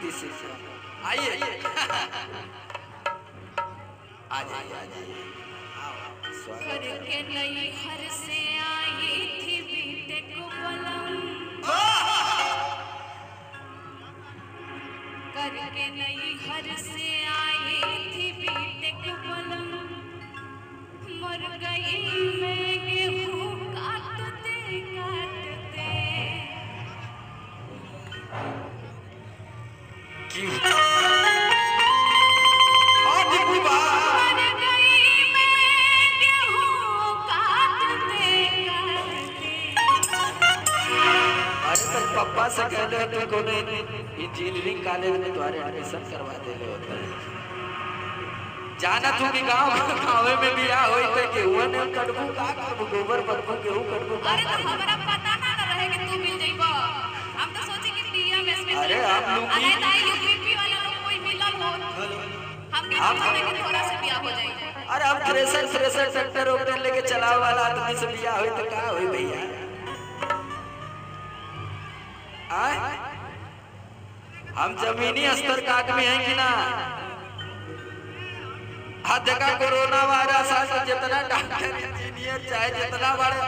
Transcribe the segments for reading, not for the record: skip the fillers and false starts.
दिस is आइए आ जाइए करके नई हर से आई थी बीटेक बलम करके नई हर से आई थी बीटेक बलम मर गई मैं गेहूं काटते काटते क्यों पप्पा से कहले तो कोने इंजीनियरिंग कॉलेज में तुम्हारे एडमिशन करवा देले होता जाना तू कि गांव में बियाह होई त केहू ने कटबू का करबू गोबर बदबू केहू कटबू अरे तो हमरा पता ना रहे कि तू मिल जाइबा हम तो सोचे कि डीएम में अरे आप लोग अरे ताई यूपी वाला लोग कोई मिलल हो हमके सोचे कि तोरा से बियाह हो जाई अरे हम थ्रेसर ट्रैक्टर ओक्टर लेके चलावे वाला आदमी से बियाह होई त का होई भैया हम जमीनी स्तर का आदमी हैं कि ना हाथ देखा कोरोना वायरस आ जितना डॉक्टर इंजीनियर चाहे जितना बड़े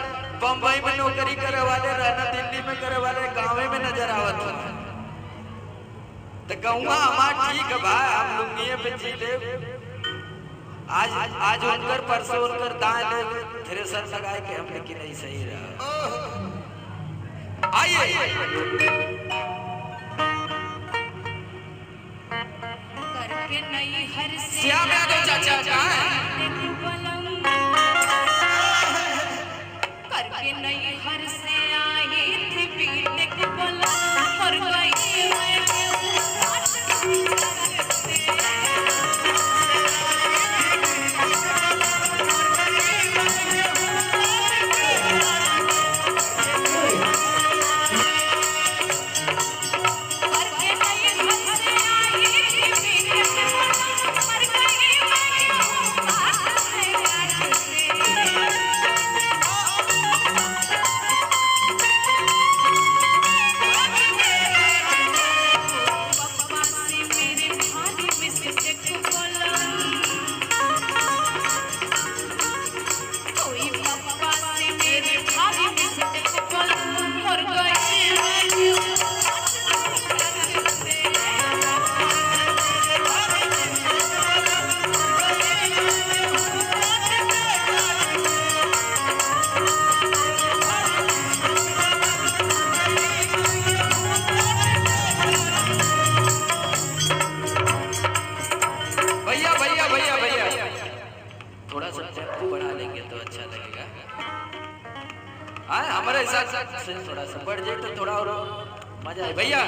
बम्बई में नौकरी करे वाले रहना दिल्ली में करे वाले गाँव में नजर आवत तो गौवा हमारा ठीक है भाई हम लुंगिए पे जी ले आज उनकर परसों उनकर दाएं ले थ्रेसर लगाए के हम लेकिन नहीं सही रहा आइए करके नई हर से श्याम यादव चाचा करके नई हर से आई थी बीटेक बलम मर गई मैं हमारे हिसाब से थोड़ा सा बढ़ जाए तो थोड़ा और मजा आए भैया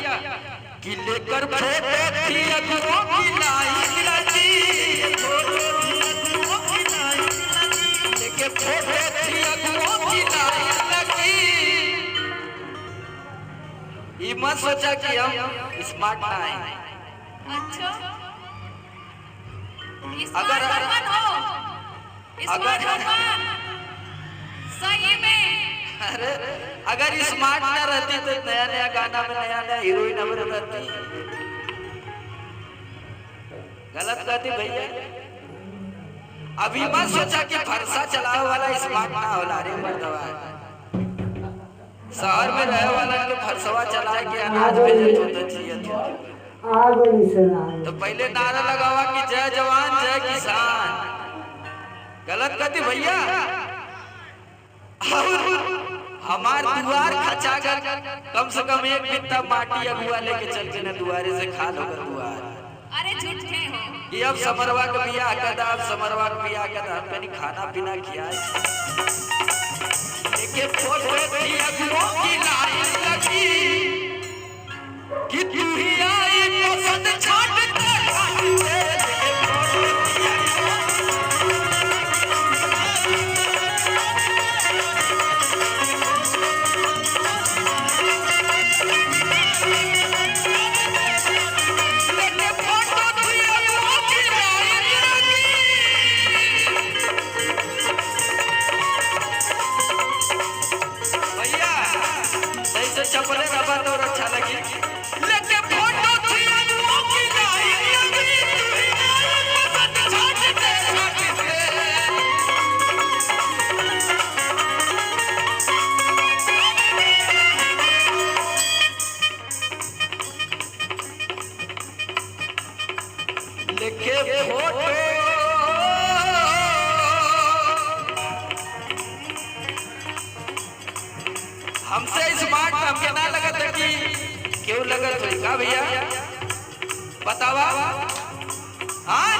कि लेकर फोटो थी अगुओं की लाइन लगी लेके फोटो थी अगुओं की लाइन लगी ये मत सोचा कि हम स्मार्ट ना हैं अच्छा अगर सही में अरे अगर स्मार्ट ना रहती तो नया नया गाना में नया नया हीरोइन अब रहती गलत कहती भैया अभी मत सोचा कि फरसा चलावे वाला स्मार्ट ना होला रे मर्दवा शहर में रहे वाला के फरसवा चला के अनाज भेजत होता चाहिए तो पहले नारा लगावा कि जय जवान जय किसान गलत कहती भैया हमार दुआर खचा कर कम से कम एक बित्ता माटी अगुआ लेके चल के न दुआरे से खा लो दुआर अरे झूठे हो कि अब समरवा का बियाह कर अब समरवा का बियाह कर हम कहीं खाना पीना खियाए एक फोटो थी अगुओं की लाइन लगी कि तू ही आई पसंद छाट चपले लगत हुई का भैया बतावा हाँ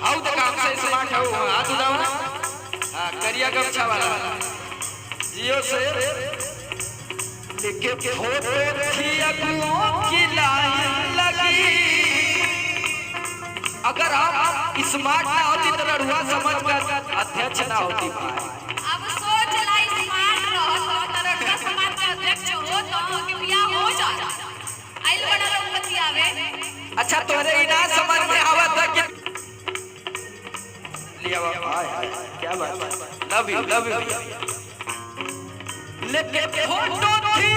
आओ तो काम से स्मार्ट हो हाथ उठाओ हाँ करिया गमछा वाला जियो से लेके फोटो थी अगुओं की लाइन लगी अगर आप स्मार्ट ना होती तो रड़ुआ समझ कर अध्यक्ष ना होती भाई अब सोच लाई स्मार्ट रहो तो तरह समाज के अध्यक्ष हो तो कि बियाह हो जाए आइल बड़ा लोग बतियावे अच्छा तोरे ही ना समझ में आवत है कि लिया हाय हाय क्या बात लव यू लेके फोटो थी